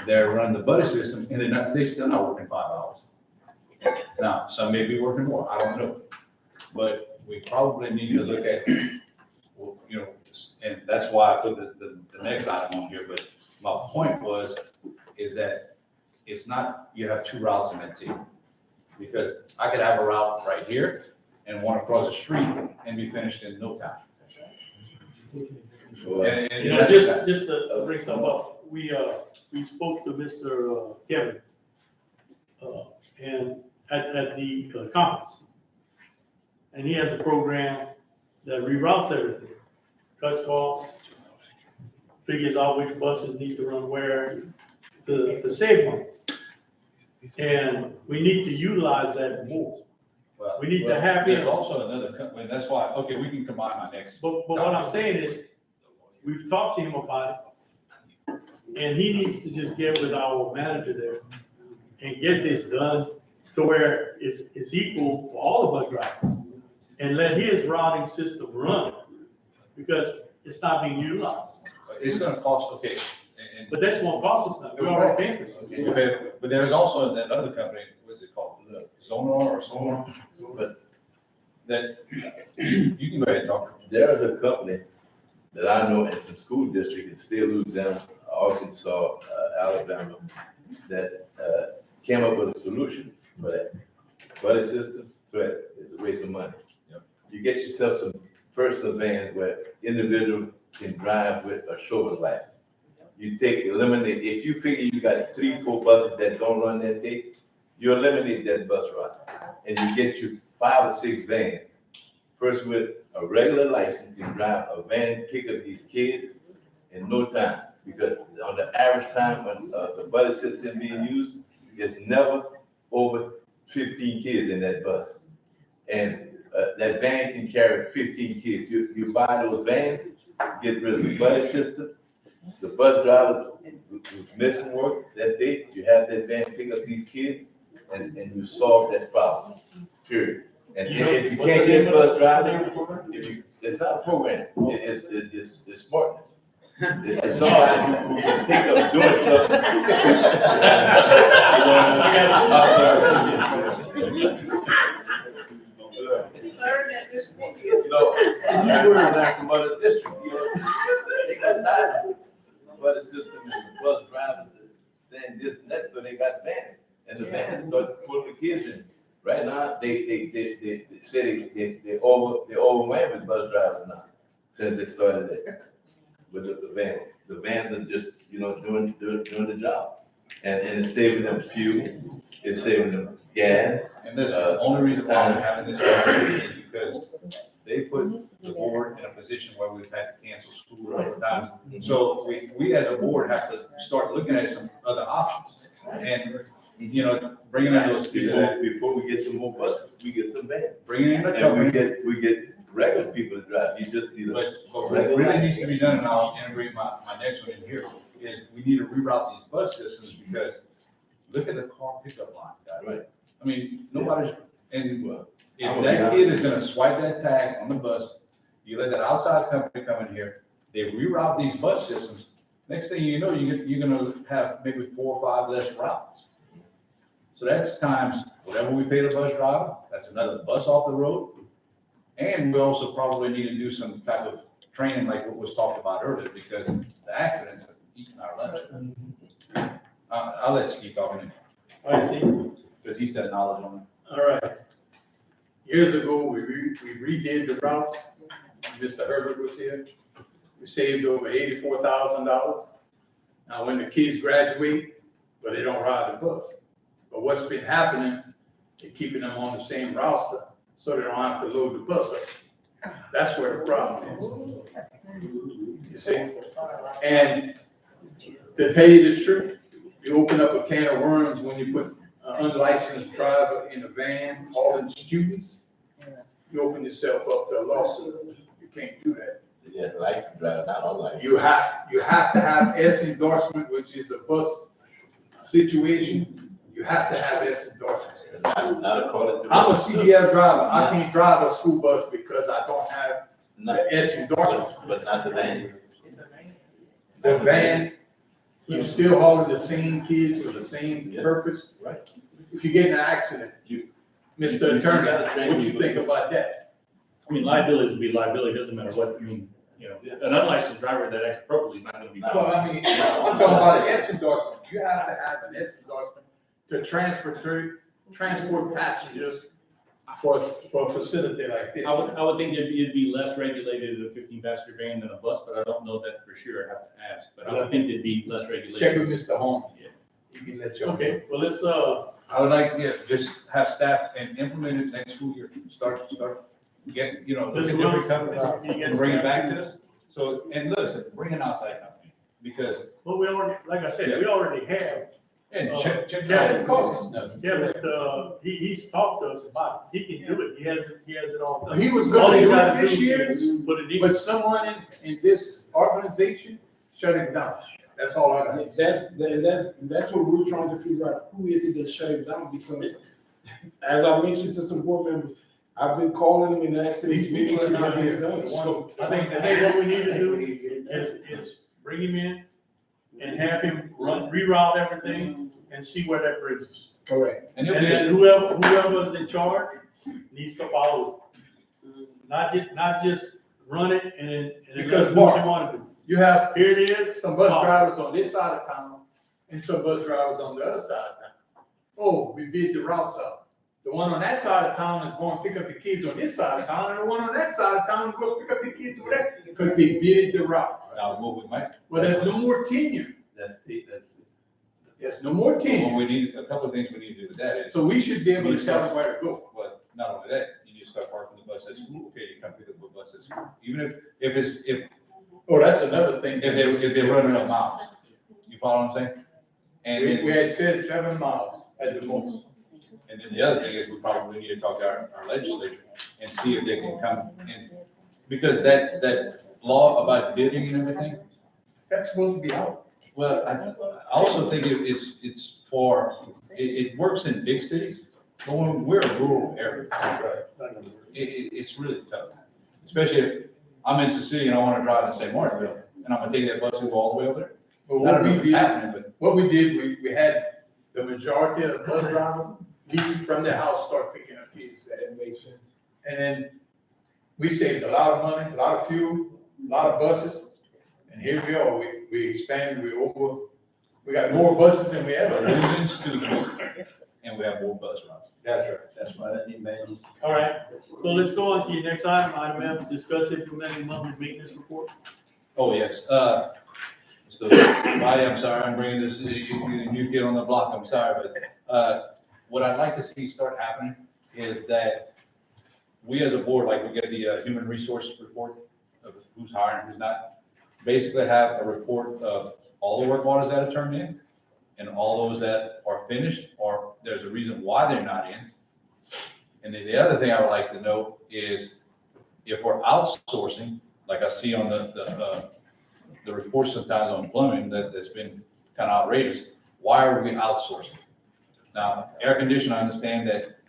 They're running the buddy system and they're still not working 5 hours. Now, some may be working more, I don't know. But we probably need to look at, and that's why I put the next item on here, but my point is that it's not, you have 2 routes in that team. Because I could have a route right here and one across the street and be finished in no time. And just to bring something up, we spoke to Mr. Kevin, and at the conference. And he has a program that reroutes everything, cuts costs, figures out which buses need to run where to save money. And we need to utilize that more. We need to have There's him. also another company, that's why, okay, we can combine my next. But what I'm saying is, we've talked to him about it, and he needs to just get with our manager there and get this done to where it's equal for all the bus drivers, and let his routing system run, because it's not being utilized. It's gonna cost, okay, But that's what costs us now, we already paying for it. okay, but there's also that other company, what's it called, Sonar, but that, you can go ahead and talk. There is a company that I know in some school districts in still Louisiana, Arkansas, Alabama, that came up with a solution for that. Buddy system, threat is a waste of money. Yep. You get yourself some personal vans where individual can drive with a shoulder light. You eliminate, if you figure you got 3-4 buses that don't run that day, you eliminate that bus route. And you get you 5 or 6 vans. Person with a regular license can drive a van, pick up these kids in no time. Because on the average time when the buddy system being used, there's never over 15 kids in that bus. And that van can carry 15 kids. You buy those vans, get rid of the buddy system. The bus driver who's missing work that day, you have that van pick up these kids, and you solve that problem, period. And if you can't get bus drivers, it's not a program, it's smartness. It's somebody who can think of doing something. I'm sorry. Learn that this week. No, you learn that from other districts, they got tired. But the system, the bus drivers saying this and that, so they got vans, and the vans start pulling the kids in. Right now, they say they're overwhelmed with bus drivers now, since they started it with the vans. The vans are just, doing the job. And it's saving them fuel, it's saving them gas. And that's the only reason why I'm having this conversation, is because they put the board in a position where we've had to cancel school all the time. So we as a board have to start looking at some other options. And, bringing in those people. Before we get some more buses, we get some vans. Bringing in a And company. we get regular people to drive, you just need But what really needs to be done, and I'll integrate my next one in here, is we need to reroute these bus systems, because look at the car pickup line, guys. Right. I mean, nobody's, and if that kid is gonna swipe that tag on the bus, you let that outside company come in here, they reroute these bus systems, next thing you know, you're gonna have maybe 4 or 5 less routes. So that's times whatever we pay the bus driver, that's another bus off the road. And we also probably need to do some type of training like what was talked about earlier, because the accidents are eating our lunch. I'll let Steve talk in I see. because he's got knowledge on it. All right. Years ago, we redid the route. Mr. Herbert was here. We saved over $84,000. Now, when the kids graduate, but they don't ride the bus. But what's been happening, they're keeping them on the same roster, so they don't have to load the bus up. That's where the problem is. You see? And to tell you the truth, you open up a can of worms when you put an unlicensed driver in a van hauling students. You open yourself up to a lawsuit. You can't do that. Yeah, licensed driver, not unlicensed. You have to have S endorsement, which is a bus situation. You have to have S endorsement. Not according to. I'm a CDL driver. I can't drive a school bus because I don't have Not, the S endorsement. but not the vans. The van, you still hauling the same kids for the same purpose. Right. If you get in an accident, Mr. Attorney, what you think about that? I mean, liability would be liability, doesn't matter what, I mean, you know, an unlicensed driver that acts appropriately is not gonna be. Well, I mean, I'm talking about an S endorsement. You have to have an S endorsement to transport passengers for a facility like this. I would think it'd be less regulated as a 15-passenger van than a bus, but I don't know that for sure. I have to ask, but I would think it'd be less regulated. Check with Mr. Holmes. Yeah. He can let you know. Okay, well, let's, I would like, yeah, just have staff and implement it next school year, start, get, you know, look let's at run, different companies and bring it back to us. So, and listen, bring an outside company, because, well, we already, like I said, we already have. and check it Yeah, out. it costs us nothing. Yeah, but, he's talked to us about it. He can do it. He has it all done. He was All gonna he's do gotta it this do year, is put it in. but someone in this organization shut it down. That's all I got. That's what we're trying to figure out, who is it that shut it down, because as I mentioned to some board members, I've been calling them and asking these people to get this done. So I think what we need to do is bring him in and have him reroute everything and see where that brings us. Correct. And And then whoever's in charge needs to follow it. Not just run it and then Because do what you want to do. You have Here it is. some bus drivers on this side of town and some bus drivers on the other side of town. Oh, we bid the routes up. The one on that side of town is going to pick up the kids on this side of town, and the one on that side of town goes pick up the kids over there, because they bid the route. Now, what we might, Well, there's no more tenure. There's no more well, tenure. we need, a couple of things we need to do with that is, So we should be able to tell them where to go. but not only that, you just start parking the bus at school, okay, you come pick up the bus at school. Even if Oh, that's another thing. if they're running up miles, you follow what I'm saying? And then, We had said 7 miles at the most. and then the other thing is we probably need to talk to our legislature and see if they can come in. Because that law about bidding and everything, That's supposed to be out. well, I also think it's for, it works in big cities, but when we're a rural area, it's really tough. Especially if I'm in Cecilia and I wanna drive to St. Martinville, and I'm gonna take that bus and go all the way over there. But I what don't know we if it's did, happening, but what we did, we had the majority of the bus drivers leave from their house, start picking up kids. That makes sense. And then we saved a lot of money, a lot of fuel, a lot of buses. And here we are, we expanded, we got more buses than we we're ever. losing students, and we have more bus routes. That's right. That's why that need managed. All right, so let's go on to your next item, item F, discuss implementing monthly maintenance report. Oh, yes, so, I'm sorry, I'm bringing this, you get on the block, I'm sorry, but, what I'd like to see start happening is that we as a board, like we get the, human resource report of who's hiring, who's not, basically have a report of all the work orders that are turned in, and all those that are finished, or there's a reason why they're not in. And then the other thing I would like to know is if we're outsourcing, like I see on the reports sometimes on plumbing, that's been kind of outrageous, why are we outsourcing? Now, air conditioning, I understand that,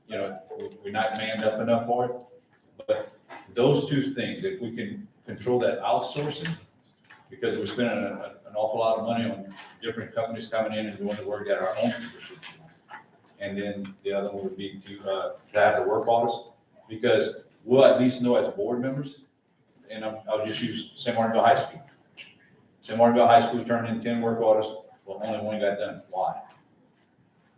you know, we're not manned up enough for it, but those two things, if we can control that outsourcing, because we're spending an awful lot of money on different companies coming in and doing the work at our own position. And then the other one would be to have the work orders, because we'll at least know as board members, and I'll just use St. Martinville High School. St. Martinville High School turned in 10 work orders, well, only one got done. Why?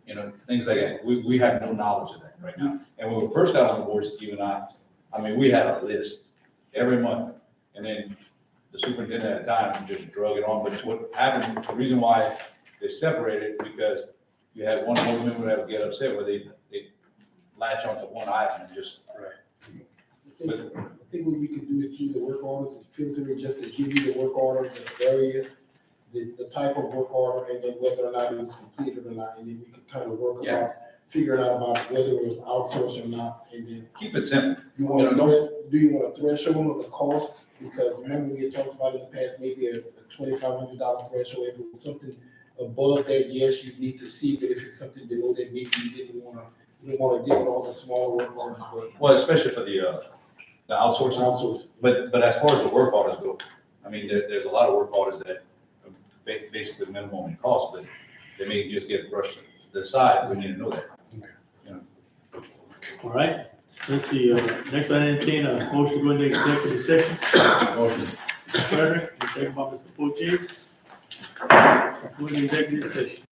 You know, things like that. We have no knowledge of that right now. And when we first got on the board, Steve and I mean, we had a list every month, and then the superintendent at the time just drug it on. But what happened, the reason why they separated, because you had one board member that would get upset where they latch onto one item and just. I think what we could do is do the work orders and filter it just to give you the work order, the area, the type of work order, and then whether or not it was completed or not, and then we could kind of work about, figuring out about whether it was outsourced or not, and then. Keep it simple. You want to do you want a threshold of the cost? Because remember, we had talked about in the past, maybe a $2,500 threshold. If it was something above that, yes, you need to see, but if it's something below that, maybe you didn't wanna deal with all the smaller work orders, but Well, especially for the outsourcing. outsource. But as far as the work orders go, I mean, there's a lot of work orders that are basically minimum in cost, but they may just get brushed to the side. We need to know that. All right, let's see, next I entertain a motion to go into executive session. Motion. Mr. Frederick, second by Mr. Poche. Let's go into executive session.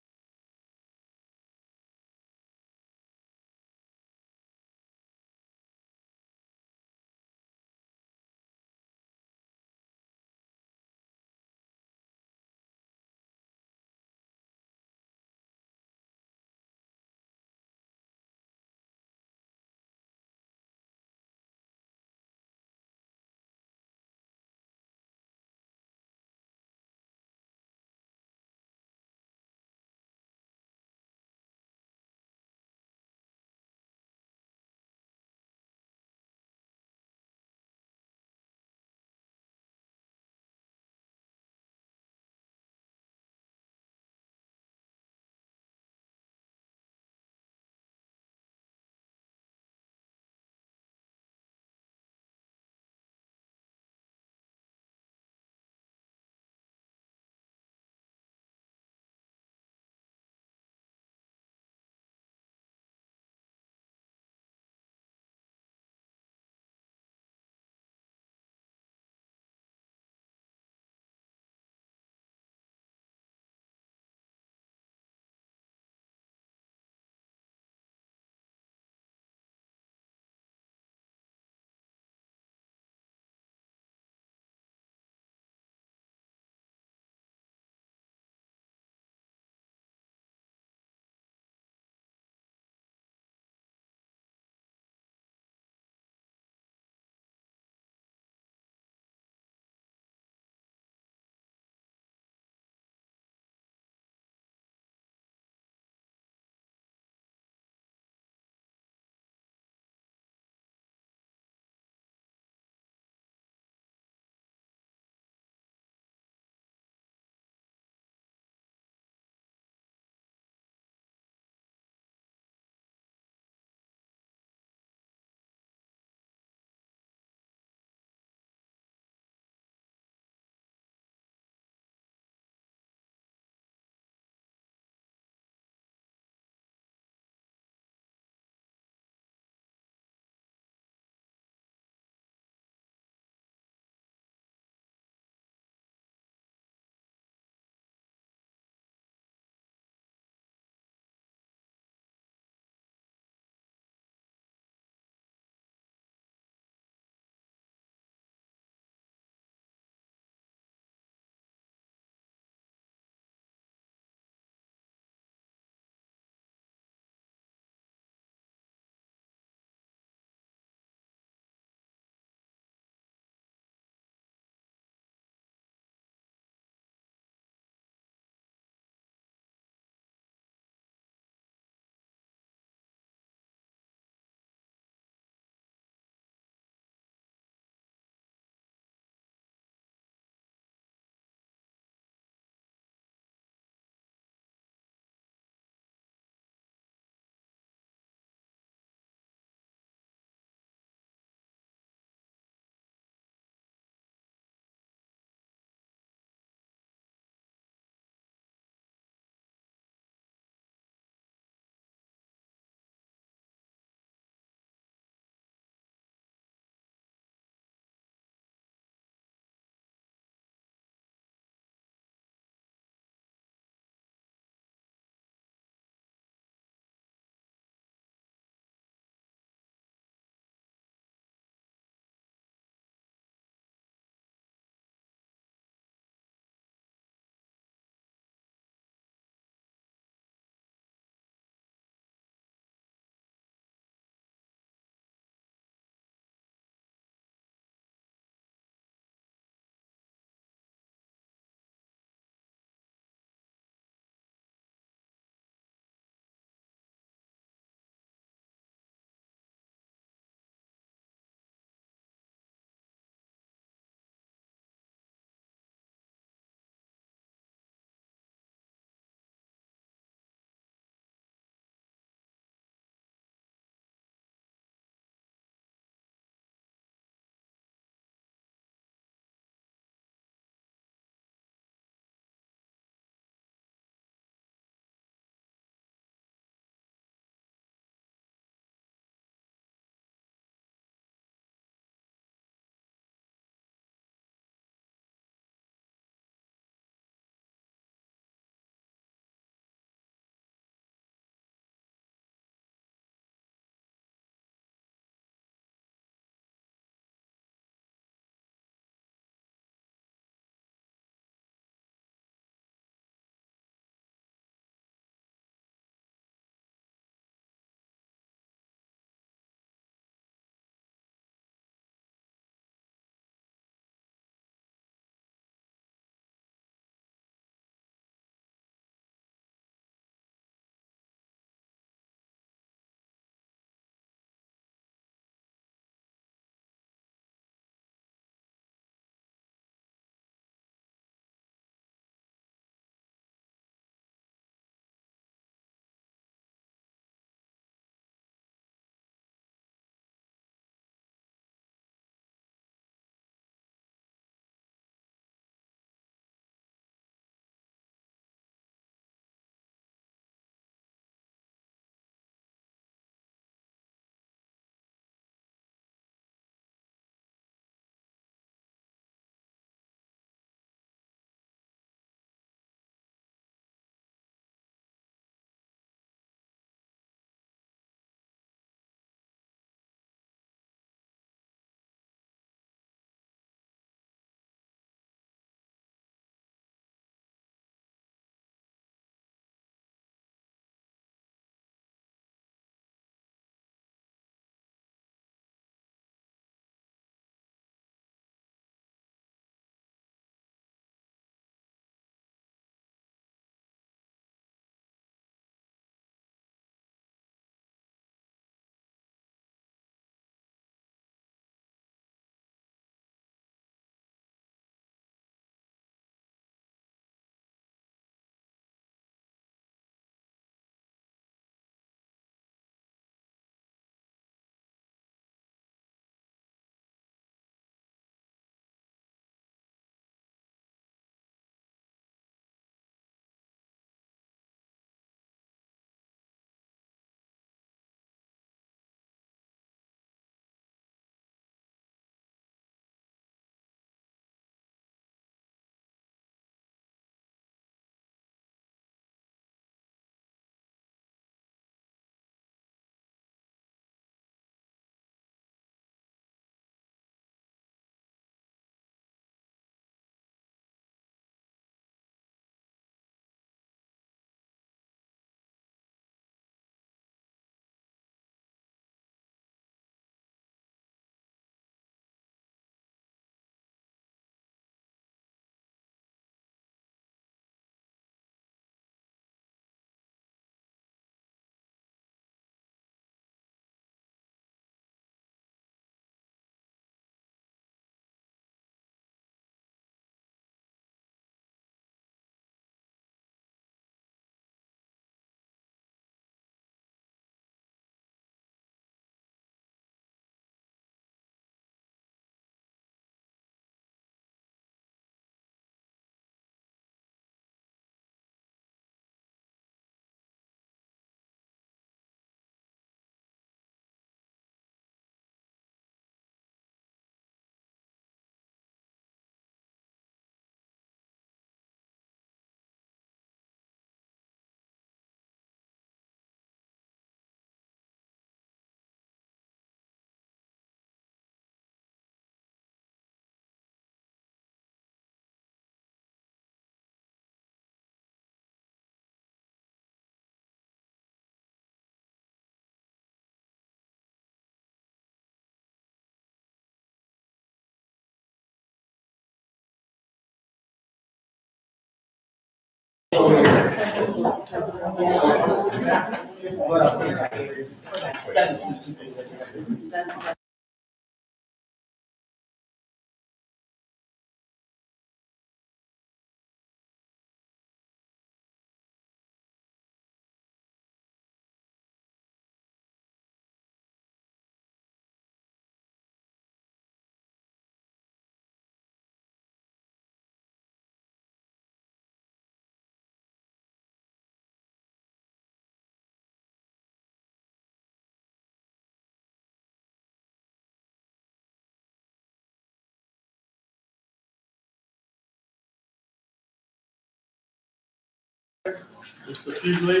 Mr. Fugley.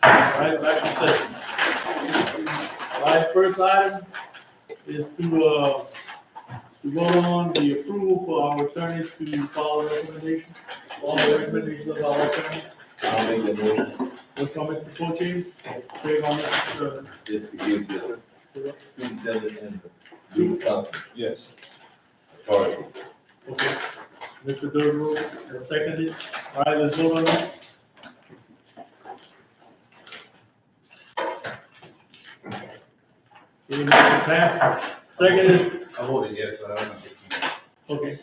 All right, back to session. All right, first item is to vote on the approval for our attorney to follow recommendation, all the recommendations of our attorney. I'll make the motion. What's on Mr. Poche? Second on Mr. Just to give the superintendent and the legal counsel Yes. authority. Okay. Mr. Durham, and seconded. All right, let's vote on that. Okay, motion passed. Second is, I voted yes, but I don't know. okay.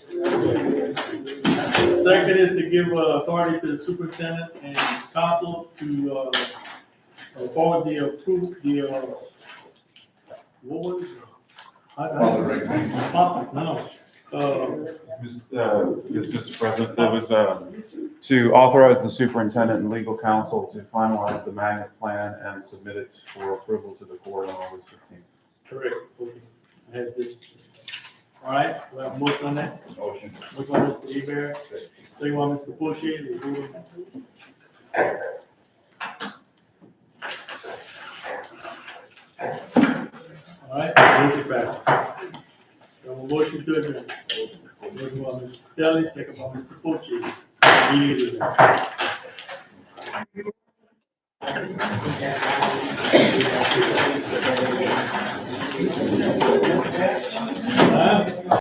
Second is to give authority to the superintendent and council to forward the approved, what was it? Follow the recommendation. No. Mr. President, that was to authorize the superintendent and legal counsel to finalize the magnet plan and submit it for approval to the court on August 15th. Correct, okay. I have this. All right, we have a motion on that. Motion. Motion by Mr. Hebert, second by Mr. Poche. We vote. All right, motion passes. We have a motion to adjourn. Motion by Mr. Stelly, second by Mr. Poche. Meeting is adjourned.